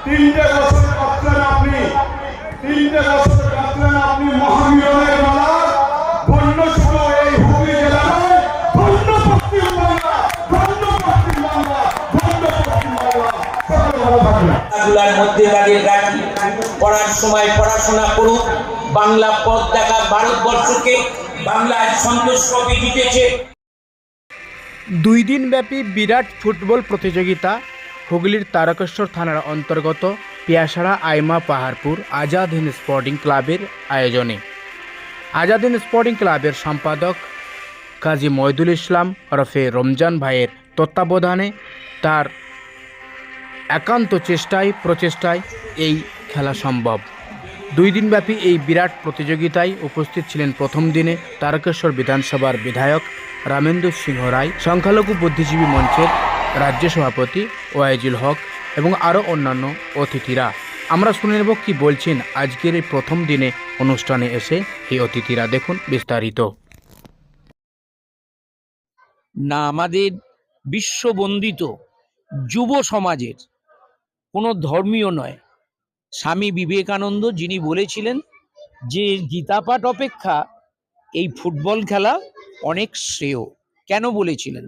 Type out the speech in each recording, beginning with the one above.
তিনটে বছর কাটলেন আপনি, তিনটে বছর কাটলেন আপনি মহামিলনের মেলা। ধন্য ছিল এই হুগলি জেলা নয়, ধন্য পশ্চিম বাংলা, ধন্য পশ্চিম বাংলা, ধন্য পশ্চিম বাংলা। সকলে ভালো থাকবেন। খেলাধুলার মধ্যে তাদের রাখি, পড়ার সময় পড়াশোনা করুক। বাংলা পথ দেখা ভারতবর্ষকে, বাংলায় সন্তোষ ট্রফি জিতেছে। 2 দিনব্যাপী বিরাট ফুটবল প্রতিযোগিতা হুগলির তারকেশ্বর থানার অন্তর্গত পিয়াসাড়া আইমা পাহাড়পুর আজাদ হিন্দ স্পোর্টিং ক্লাবের আয়োজনে আজাদ হিন্দ স্পোর্টিং ক্লাবের সম্পাদক কাজী মইদুল ইসলাম ওরফে রমজান ভাইয়ের তত্ত্বাবধানে তার একান্ত প্রচেষ্টায় এই খেলা সম্ভব। 2 দিনব্যাপী এই বিরাট প্রতিযোগিতায় উপস্থিত ছিলেন প্রথম দিনে তারকেশ্বর বিধানসভার বিধায়ক রামেন্দু সিংহ রায়, সংখ্যালঘু বুদ্ধিজীবী মঞ্চের রাজ্য সভাপতি ওয়াইজুল হক এবং আরও অন্যান্য অতিথিরা। আমরা শুনে নেব কি বলছেন আজকের এই প্রথম দিনে অনুষ্ঠানে এসে এই অতিথিরা। দেখুন বিস্তারিত। না, আমাদের বিশ্ববন্দিত যুব সমাজের কোনো ধর্মীয় নয়। স্বামী বিবেকানন্দ যিনি বলেছিলেন যে গীতাপাঠ অপেক্ষা এই ফুটবল খেলা অনেক শ্রেয়। কেন বলেছিলেন?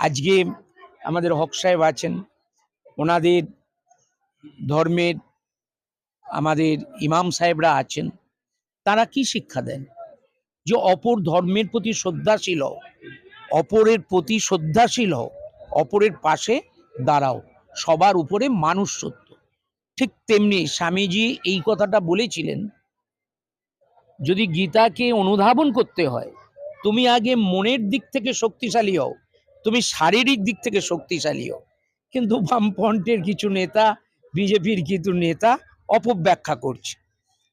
আজকে আমাদের হক সাহেব আছেন, ওনাদের ধর্মের আমাদের ইমাম সাহেবরা আছেন, তারা কি শিক্ষা দেন? যে অপর ধর্মের প্রতি শ্রদ্ধাশীল হও, অপরের প্রতি শ্রদ্ধাশীল হও, অপরের পাশে দাঁড়াও, সবার উপরে মানুষ সত্য। ঠিক তেমনি স্বামীজি এই কথাটা বলেছিলেন, যদি গীতাকে অনুধাবন করতে হয় তুমি আগে মনের দিক থেকে শক্তিশালী হও, তুমি শারীরিক দিক থেকে শক্তিশালী হও। কিন্তু বামফ্রন্টের কিছু নেতা, বিজেপির কিছু নেতা অপব্যাখ্যা করছে।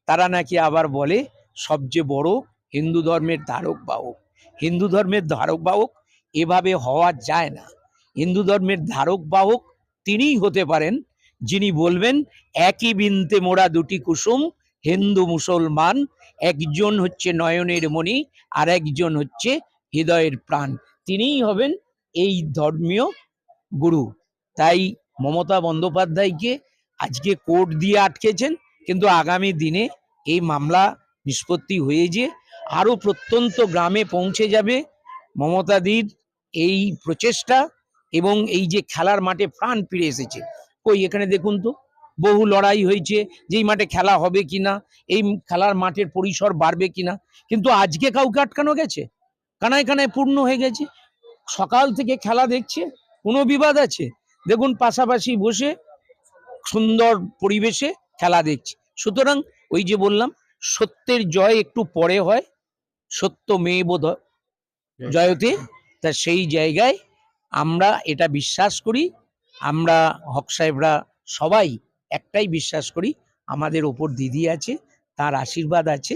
তারা নাকি আবার বলে সবচেয়ে বড় হিন্দু ধর্মের ধারক বাহক। হিন্দু ধর্মের ধারক বাহক এভাবে হওয়া যায় না। হিন্দু ধর্মের ধারক বাহক তিনিই হতে পারেন যিনি বলবেন একই বৃন্তে মোড়া দুটি কুসুম, হিন্দু মুসলমান, একজন হচ্ছে নয়নের মণি আর একজন হচ্ছে হৃদয়ের প্রাণ। তিনিই হবেন এই ধর্মীয় গুরু। তাই মমতা বন্দ্যোপাধ্যায়কে আজকে কোর্ট দিয়ে আটকেছেন, কিন্তু আগামী দিনে এই মামলা নিষ্পত্তি হয়ে যে আরো প্রত্যন্ত গ্রামে পৌঁছে যাবে মমতাদির এই প্রচেষ্টা এবং এই যে খেলার মাঠে প্রাণ ফিরে এসেছে। কই এখানে দেখুন তো, বহু লড়াই হয়েছে যে এই মাঠে খেলা হবে কিনা, এই খেলার মাঠের পরিসর বাড়বে কিনা, কিন্তু আজকে কাউকে আটকানো গেছে? কানায় কানায় পূর্ণ হয়ে গেছে। সকাল থেকে খেলা দেখছে, কোনো বিবাদ আছে? দেখুন পাশাপাশি বসে সুন্দর পরিবেশে খেলা দেখছে। সুতরাং ওই যে বললাম, সত্যের জয় একটু পরে হয়, সত্য মেয়ে বোধ জয়তে। তা সেই জায়গায় আমরা এটা বিশ্বাস করি, আমরা হক সাহেবরা সবাই একটাই বিশ্বাস করি, আমাদের ওপর দিদি আছে, তার আশীর্বাদ আছে,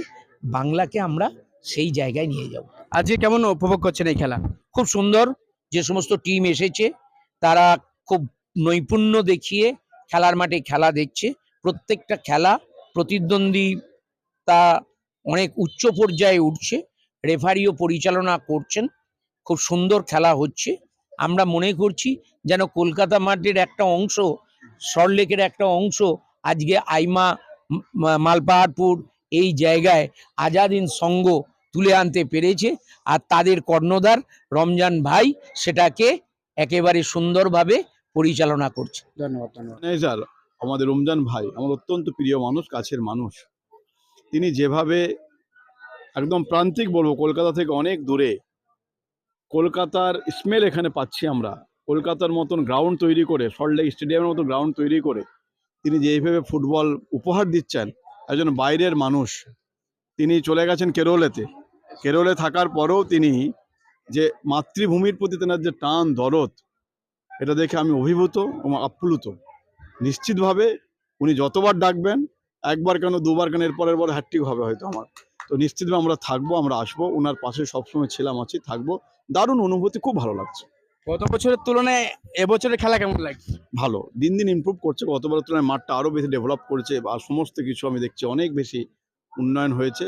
বাংলাকে আমরা সেই জায়গায় নিয়ে যাব। আজকে কেমন উপভোগ করছেন এই খেলা? খুব সুন্দর। যে সমস্ত টিম এসেছে তারা খুব নৈপুণ্য দেখিয়ে খেলার মাঠে খেলা দেখছে। প্রত্যেকটা খেলা প্রতিদ্বন্দ্বিতা অনেক উচ্চ পর্যায়ে উঠছে, রেফারিও পরিচালনা করছেন, খুব সুন্দর খেলা হচ্ছে। আমরা মনে করছি যেন কলকাতা মাঠের একটা অংশ, সল্টলেকের একটা অংশ আজকে আইমা মালপাহাড়পুর এই জায়গায় আজাদ হিন্দ সংঘ তুলে আনতে পেরেছে, আর তাদের কর্ণধার রমজান ভাই সেটাকে একেবারে সুন্দরভাবে পরিচালনা করছে। ধন্যবাদ। ম্যানেজার আমাদের রমজান ভাই আমার অত্যন্ত প্রিয় মানুষ, কাছের মানুষ। তিনি যেভাবে একদম প্রান্তিক বলবো, কলকাতা থেকে অনেক দূরে, কলকাতার স্মেল এখানে পাচ্ছি আমরা, কলকাতার মতন গ্রাউন্ড তৈরি করে, সল্টলেক স্টেডিয়ামের মতো গ্রাউন্ড তৈরি করে তিনি যেভাবে ফুটবল উপহার দিচ্ছেন। একজন বাইরের মানুষ, তিনি চলে গেছেন কেরলেতে, কেরলে থাকার পরেও তিনি যে মাতৃভূমির প্রতি তেনার যে টান দরদ, এটা দেখে আমি অভিভূত এবং আপ্লুত। নিশ্চিতভাবে উনি যতবার ডাকবেন, একবার কেন দুবার কেন, এরপরের বার হ্যাট্রিক হবে হয়তো আমার। তো নিশ্চিতভাবে আমরা থাকবো, আমরা আসবো, ওনার পাশে সবসময় ছিলাম, আছি, থাকবো। দারুণ অনুভূতি, খুব ভালো লাগছে। গত বছরের তুলনায় এবছরের খেলা কেমন লাগছে? ভালো, দিন দিন ইমপ্রুভ করছে। গতবারের তুলনায় মাঠটা আরও বেশি ডেভেলপ করেছে, আর সমস্ত কিছু আমি দেখছি অনেক বেশি উন্নয়ন হয়েছে।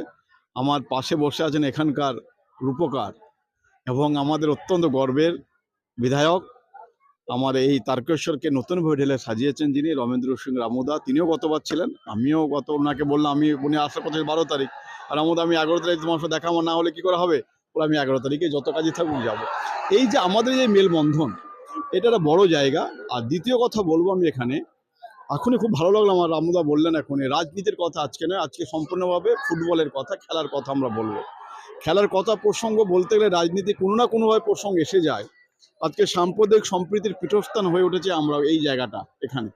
আমার পাশে বসে আছেন এখানকার রূপকার এবং আমাদের অত্যন্ত গর্বের বিধায়ক আমার এই তারকেশ্বরকে নতুনভাবে ঢেলে সাজিয়েছেন যিনি রমেন্দ্র সিং রামুদা, তিনিও গতবার ছিলেন। আমিও ওনাকে বললাম, উনি আসার কথা 12 তারিখ, আর রামুদা আমি 11 তারিখ তোমার সাথে দেখা আমার না হলে কি করে হবে, বলে আমি 11 তারিখে যত কাজই থাকুক যাবো। এই যে আমাদের যে মেলবন্ধন, এটা একটা বড় জায়গা। আর দ্বিতীয় কথা বলবো আমি এখানে, এখনই খুব ভালো লাগলো আমার রামুদা বললেন এখনই রাজনীতির কথা আজকে নয়, আজকে সম্পূর্ণভাবে ফুটবলের কথা, খেলার কথা আমরা বলবো। খেলার কথা প্রসঙ্গ বলতে গেলে রাজনীতি কোনো না কোনোভাবে প্রসঙ্গ এসে যায়। আজকে সাম্প্রদায়িক সম্প্রীতির পীঠস্থান হয়ে উঠেছে আমরা এই জায়গাটা এখানে,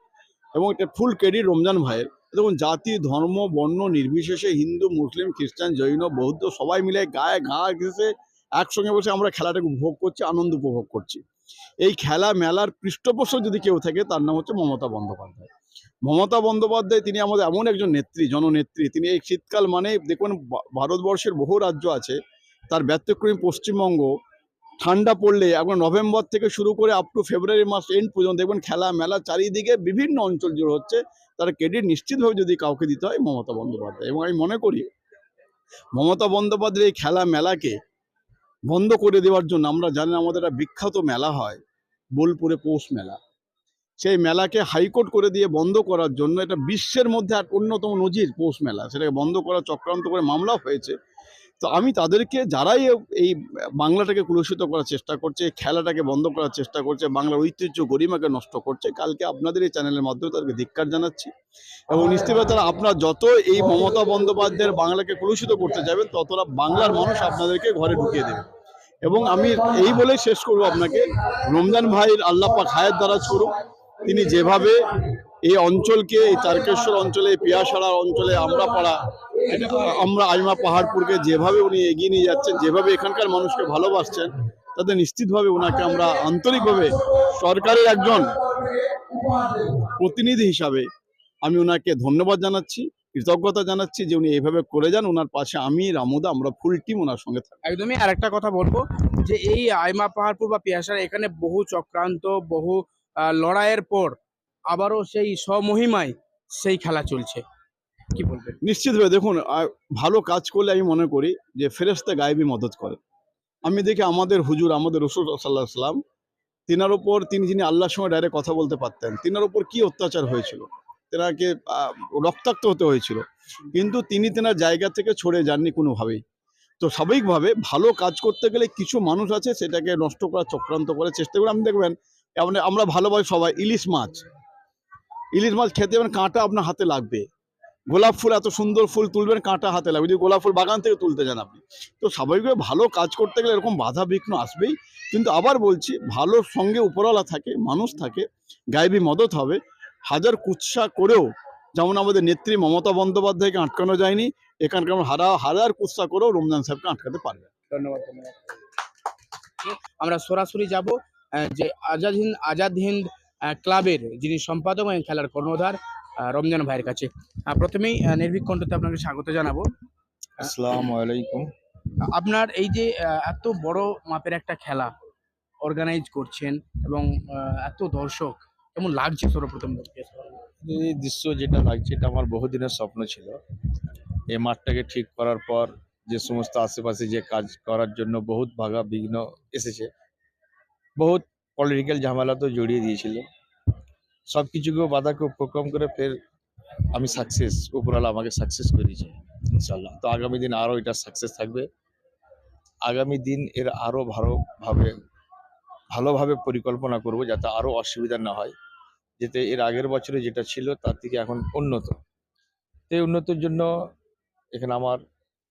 এবং এটা ফুল ক্রেডিট রমজান ভাইয়ের। দেখুন, জাতি ধর্ম বর্ণ নির্বিশেষে হিন্দু মুসলিম খ্রিস্টান জৈন বৌদ্ধ সবাই মিলে গায়ে গা ঘেঁষে একসঙ্গে বসে আমরা খেলাটাকে উপভোগ করছি, আনন্দ উপভোগ করছি। এই খেলা মেলার পৃষ্ঠপোষক যদি কেউ থাকে তার নাম হচ্ছে মমতা বন্দ্যোপাধ্যায়। মমতা বন্দ্যোপাধ্যায় তিনি আমাদের এমন একজন নেত্রী, জননেত্রী। তিনি এই শীতকাল মানে দেখুন, ভারতবর্ষের বহু রাজ্য আছে, তার ব্যতিক্রমী পশ্চিমবঙ্গ ঠান্ডা পড়লে এখন নভেম্বর থেকে শুরু করে আপ টু ফেব্রুয়ারি মাস এন্ড পর্যন্ত দেখবেন খেলা মেলা চারিদিকে বিভিন্ন অঞ্চল জুড়ে হচ্ছে। তার ক্রেডিট নিশ্চিতভাবে যদি কাউকে দিতে হয় মমতা বন্দ্যোপাধ্যায়। এবং আমি মনে করি মমতা বন্দ্যোপাধ্যায় এই খেলা মেলাকে বন্ধ করে দেওয়ার জন্য, আমরা জানি আমাদের একটা বিখ্যাত মেলা হয় বোলপুরে পৌষ মেলা, সেই মেলাকে হাইকোর্ট করে দিয়ে বন্ধ করার জন্য, এটা বিশ্বের মধ্যে এক অন্যতম নজির পৌষ মেলা, সেটাকে বন্ধ করার চক্রান্ত করে মামলা হয়েছে। তো আমি তাদেরকে, যারাই এই বাংলাটাকে কলুষিত করার চেষ্টা করছে, খেলাটাকে বন্ধ করার চেষ্টা করছে, বাংলার ঐতিহ্য গরিমাকে নষ্ট করছে, কালকে আপনাদের এই চ্যানেলের মাধ্যমে তাদেরকে ধিক্কার জানাচ্ছি। এবং নিশ্চিতভাবে তারা, আপনার যত এই মমতা বন্দ্যোপাধ্যায়ের বাংলাকে কলুষিত করতে যাবেন, ততটা বাংলার মানুষ আপনাদেরকে ঘরে ঢুকিয়ে দেবে। এবং আমি এই বলেই শেষ করবো আপনাকে, রমজান ভাইয়ের আল্লাহ পাক হায়াত দারাজ করুক। তিনি যেভাবে এই অঞ্চলকে, এই তারকেশ্বর অঞ্চলে, পিয়াসাড়া অঞ্চলে, আমরা আইমা পাহাড়পুরকে যেভাবে উনি এগিয়ে নিয়ে যাচ্ছেন, যেভাবে এখানকার মানুষকে ভালোবাসছেন, তাতে নিশ্চিতভাবে ওনাকে আমরা আন্তরিকভাবে সরকারের একজন প্রতিনিধি হিসাবে আমি ওনাকে ধন্যবাদ জানাচ্ছি, কৃতজ্ঞতা জানাচ্ছি যে উনি এইভাবে করে যান। ওনার পাশে আমি, রামুদা, আমরা ফুল টিম ওনার সঙ্গে থাকি। একদমই। আরেকটা কথা বলবো যে এই আইমা পাহাড়পুর বা পিয়াসার এখানে বহু চক্রান্ত, বহু লড়াইয়ের পর আবারও সেই স্বমহিমায় সেই খেলা চলছে, কি বলবেন? নিশ্চিতভাবে দেখুন, ভালো কাজ করলে আমি মনে করি যে ফেরেশতা গায়েবী মদত করে। আমি দেখি আমাদের হুজুর, আমাদের রাসূল সাল্লাল্লাহু আলাইহি সাল্লাম, তিনার ওপর, যিনি আল্লাহর সঙ্গে ডাইরেক্ট কথা বলতে পারতেন, তিনার ওপর কি অত্যাচার হয়েছিল, তেনাকে রক্তাক্ত হতে হয়েছিল, কিন্তু তিনি তেনার জায়গা থেকে সরে যাননি কোনোভাবেই। তো স্বাভাবিকভাবে ভালো কাজ করতে গেলে কিছু মানুষ আছে সেটাকে নষ্ট করার চক্রান্ত করে চেষ্টা করে। আপনি দেখবেন আমরা ভালোবাসি সবাই ইলিশ মাছ খেতে যাবেন, কাঁটা আপনার হাতে লাগবে। গোলাপ ফুল, এত সুন্দর ফুল তুলবেন, কাঁটা হাতে লাগবে, যদি গোলাপ ফুল বাগান থেকে তুলতে যান আপনি। তো স্বাভাবিকভাবে ভালো কাজ করতে গেলে এরকম বাধা বিঘ্ন আসবেই। কিন্তু আবার বলছি, ভালোর সঙ্গে উপরওয়ালা থাকে, মানুষ থাকে, গায়েবী মদত হবে। হাজার কুৎসা করেও যেমন আমাদের নেত্রী মমতা বন্দ্যোপাধ্যায়কে আটকানো যায়নি, এখানকার হাজার কুৎসা করেও রমজান সাহেবকে আটকাতে পারবে। ধন্যবাদ। আমরা সরাসরি যাব যে আজাদ হিন্দ ক্লাবের যিনি সম্পাদক এবং খেলার কর্ণধার রমজান ভাইয়ের কাছে। প্রথমেই নির্ভীক কণ্ঠতে আপনাকে স্বাগত জানাবো। আসসালামু আলাইকুম। আপনার এই যে এত বড় মাপের একটা খেলা অর্গানাইজ করছেন এবং এত দর্শক, কেমন লাগছে সর্বপ্রথম? এই দৃশ্য যেটা লাগছে, এটা আমার বহুদিনের স্বপ্ন ছিল। এই মাঠটাকে ঠিক করার পর যে সমস্ত আশেপাশে যে কাজ করার জন্য বহুত বাধা বিঘ্ন এসেছে, বহুত পলিটিক্যাল ঝামেলা তো জড়িয়ে দিয়েছিল, সব কিছুকেও বাধাকে উপক্রম করে ফের আমি সাকসেস, উপরওয়ালা আমাকে সাকসেস করেছে ইনশাল্লাহ। তো আগামী দিন আরও এটা সাকসেস থাকবে। আগামী দিন এর আরও ভালোভাবে পরিকল্পনা করব, যাতে আরও অসুবিধা না হয়, যাতে এর আগের বছরে যেটা ছিল তার থেকে এখন উন্নত। তো এই উন্নতির জন্য এখানে আমার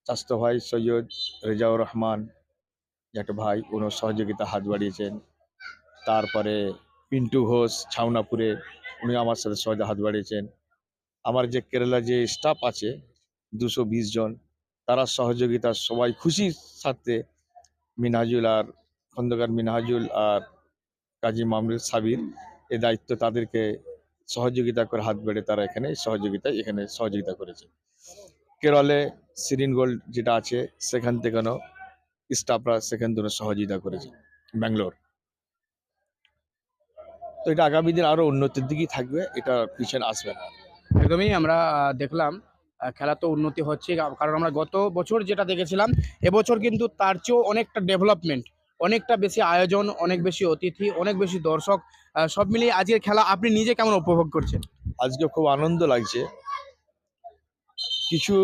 চাচাতো ভাই সৈয়দ রেজাউর রহমান, যে একটা ভাই, ওনার সহযোগিতা হাত বাড়িয়েছেন। তারপরে পিন্টু ঘোষ ছাউনাপুরে, উনি আমার সাথে সহজে হাত বাড়িয়েছেন। আমার যে কেরালা যে স্টাফ আছে 220 জন, তারা সহযোগিতা, সবাই খুশির সাথে মিনহাজুল আর খন্দকার মিনহাজুল আর কাজী মামরুল সাবির, এই দায়িত্ব তাদেরকে সহযোগিতা করে হাত বেড়ে তারা এখানে সহযোগিতা করেছে। কেরলে সিরিন গোল্ড যেটা আছে, সেখান থেকেও স্টাফরা সেখান থেকে সহযোগিতা করেছে, ব্যাঙ্গালোর। তো এটা আগামী দিন আরো উন্নতির দিকেই থাকবে, এটা পিছনে আসবে না। একদমই। আমরা দেখলাম খেলা তো উন্নতি হচ্ছে, কারণ আমরা গত বছর যেটা দেখেছিলাম এবছর কিন্তু তার চেয়েও অনেকটা ডেভেলপমেন্ট অনেকটা বেশি আয়োজন, অনেক বেশি অতিথি, অনেক বেশি দর্শক, সব মিলিয়ে আজকের খেলা আপনি নিজে কেমন উপভোগ করছেন? আজকে খুব আনন্দ লাগছে। কিছু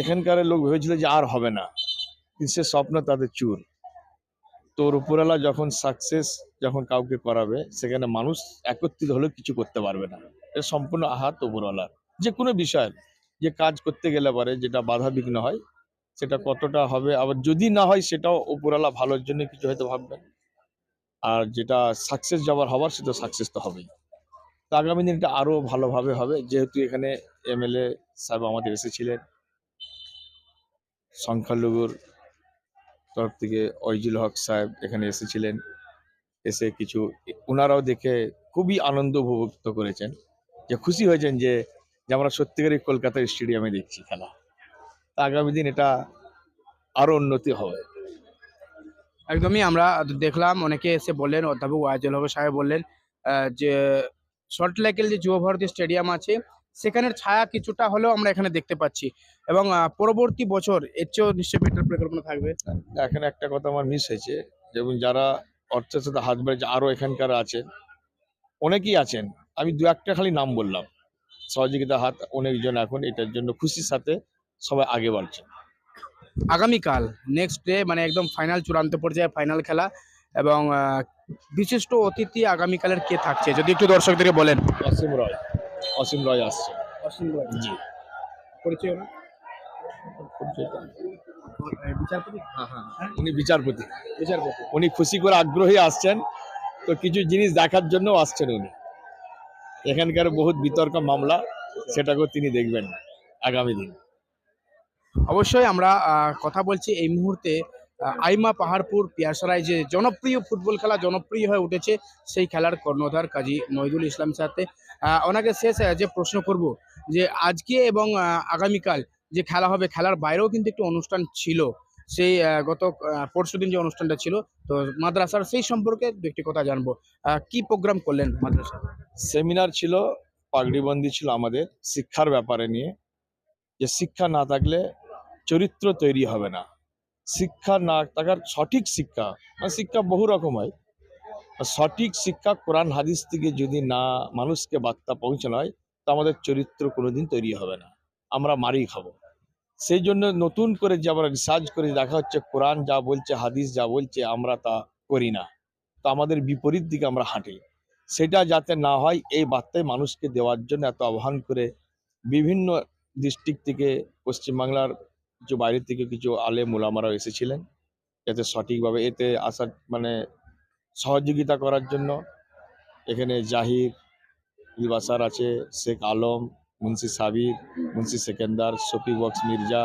এখানকার লোক ভেবেছিল যে আর হবে না, কিন্তু সে স্বপ্ন তাদের চুর। তোর উপরওয়ালা যখন সাকসেস যখন কাউকে করাবে, সেখানে মানুষ একত্রিত হলেও কিছু করতে পারবে না। এটা সম্পূর্ণ হাত উপরওয়ালার। যে কোনো বিষয় যে কাজ করতে গেলে পারে যেটা বাধা বিঘ্ন হয়, সেটা কতটা হবে, আবার যদি না হয় সেটাও উপরওয়ালা ভালোর জন্য কিছু হয়তো ভাববেন। আর যেটা সাকসেস যাবার হবার, সেটা সাকসেস তো হবেই। তো আগামী দিনটা আরো ভালোভাবে হবে, যেহেতু এখানে এমএলএ সাহেব আমাদের এসেছিলেন, সংখ্যালঘুর তরফ থেকে অইজুল হক সাহেব এখানে এসেছিলেন, এসে কিছু ওনারাও দেখে খুবই আনন্দ উপভোগ করেছেন, যে খুশি হয়েছেন যে যে আমরা সত্যিকারই কলকাতার স্টেডিয়ামে দেখছি খেলা। তা আগামী দিন এটা আরো উন্নতি হবে। একদমই আমরা দেখলাম, অনেকে এসে বললেন, অধ্যাপক ওয়াইজুল হক সাহেব বললেন যে সল্টলেকের যে যুব ভারতী স্টেডিয়াম আছে সেখানের ছায়া কিছুটা হলেও আমরা এখানে দেখতে পাচ্ছি, এবং পরবর্তী বছর এর চেয়েও নিশ্চয়ই বেটার পরিকল্পনা থাকবে। এখানে একটা কথা আমার মিস হয়েছে, যেমন যারা অর্থের সাথে হাত বাড়িয়েছে আরো এখানকার আছেন, অনেকেই আছেন, আমি দু একটা খালি নাম বললাম, সহযোগিতা হাত অনেকজন এখন এটার জন্য খুশির সাথে সবাই আগে বাড়ছে। আগামীকাল নেক্সট ডে, মানে একদম ফাইনাল, চূড়ান্ত পর্যায়ে ফাইনাল খেলা, এবং বিশিষ্ট অতিথি আগামীকালের কে থাকছে যদি একটু দর্শকদেরকে বলেন। অসীম রয় আসছে। জি। পরিচয় বিচারপতি, উনি বিচারপতি, উনি খুশি করে আগ্রহী আসছেন, তো কিছু জিনিস দেখার জন্য আসছেন উনি। এখানকার বহুত বিতর্ক মামলা, সেটাকেও তিনি দেখবেন আগামী দিন। অবশ্যই আমরা কথা বলছি এই মুহূর্তে আইমা পাহাড়পুর পিয়ারসরায় যে জনপ্রিয় ফুটবল খেলা জনপ্রিয় হয়ে উঠেছে, সেই খেলার কর্ণধার কাজী মহিদুল ইসলাম সাথে ওনাকে শেষ যে প্রশ্ন করব যে আজকে এবং আগামীকাল যে খেলা হবে, খেলার বাইরেও কিন্তু একটি অনুষ্ঠান ছিল, সেই গত পরশুদিন যে অনুষ্ঠানটা ছিল, তো মাদ্রাসার সেই সম্পর্কে দু একটি কথা জানবো। কি প্রোগ্রাম করলেন মাদ্রাসা? সেমিনার ছিল, পাগড়িবন্দি ছিল আমাদের শিক্ষার ব্যাপারে নিয়ে, যে শিক্ষা না থাকলে চরিত্র তৈরি হবে না। শিক্ষা না থাকার সঠিক শিক্ষা, মানে শিক্ষা বহু রকম হয়, সঠিক শিক্ষা কোরআন হাদিস থেকে যদি না মানুষকে বার্তা পৌঁছানো হয়, তো আমাদের চরিত্র কোনোদিন তৈরি হবে না, আমরা মারি খাবো। সেই জন্য নতুন করে যে আমরা রিসার্চ করে দেখা হচ্ছে, কোরআন যা বলছে, হাদিস যা বলছে, আমরা তা করি না, তো আমাদের বিপরীত দিকে আমরা হাঁটি। সেটা যাতে না হয় এই বার্তায় মানুষকে দেওয়ার জন্য এত আহ্বান করে বিভিন্ন ডিস্ট্রিক্ট থেকে, পশ্চিমবাংলার কিছু বাইরে থেকে কিছু আলেম ওলামারাও এসেছিলেন, যাতে সঠিকভাবে এতে আসার মানে সহযোগিতা করার জন্য। এখানে জাহির ইলবাসার আছে, শেখ আলম, মুন্সি সাবির, মুন্সি সেকেন্দার, শফিক বক্স মির্জা,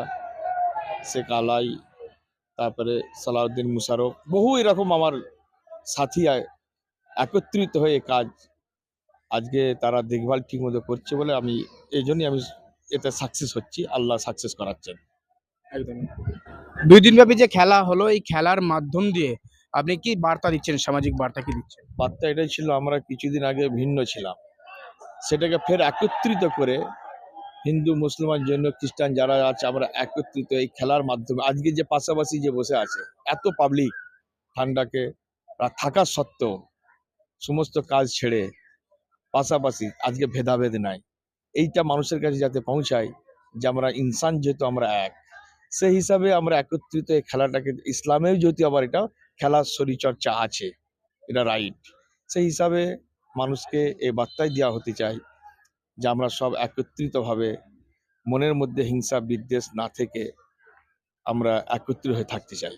শেখ আলাই, তারপরে সালাউদ্দিন মুশারফ, বহু এরকম আমার সাথী একত্রিত হয়ে কাজ আজকে তারা দেখভাল ঠিক মতো করছে বলে আমি এই জন্যই আমি এতে সাকসেস হচ্ছি, আল্লাহ সাকসেস করাচ্ছেন। একদমই। ২ দিনব্যাপী যে খেলা হলো, এই খেলার মাধ্যম দিয়ে আপনি কি বার্তা দিচ্ছেন, সামাজিক বার্তা কি দিচ্ছেন? বার্তা এটাই ছিল, আমরা কিছুদিন আগে ভিন্ন ছিলাম, সেটাকে ফের একত্রিত করে হিন্দু মুসলমান জন্য খ্রিস্টান যারা আছে আমরা একত্রিত এই খেলার মাধ্যমে, আজকে যে পাশাপাশি যে বসে আছে এত পাবলিক, ঠান্ডাকে থাকা সত্ত্বেও সমস্ত কাজ ছেড়ে পাশাপাশি আজকে ভেদাভেদ নাই, এইটা মানুষের কাছে যাতে পৌঁছায় যে আমরা ইনসান, যেহেতু আমরা এক, সেই হিসাবে আমরা একত্রিত এই খেলাটাকে, ইসলামেও যেহেতু আবার এটা খেলার শরীরচর্চা আছে, এটা রাইট, সেই হিসাবে মানুষকে এই বার্তাই দেওয়া হতে চাই যে আমরা সব একত্রিতভাবে মনের মধ্যে হিংসা বিদ্বেষ না থেকে আমরা একত্রিত হয়ে থাকতে চাই,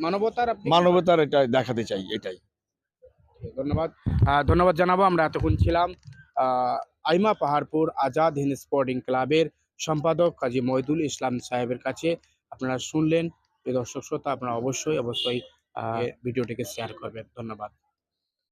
মানবতার মানবতার এটা দেখাতে চাই, এটাই। ধন্যবাদ। ধন্যবাদ জানাবো। আমরা এতক্ষণ ছিলাম আইমা পাহাড়পুর আজাদ হিন্দ স্পোর্টিং ক্লাবের সম্পাদক কাজী মহিদুল ইসলাম সাহেবের কাছে। আপনারা শুনলেন, প্রিয় দর্শক শ্রোতা, আপনারা অবশ্যই ভিডিওটিকে শেয়ার করবেন। ধন্যবাদ।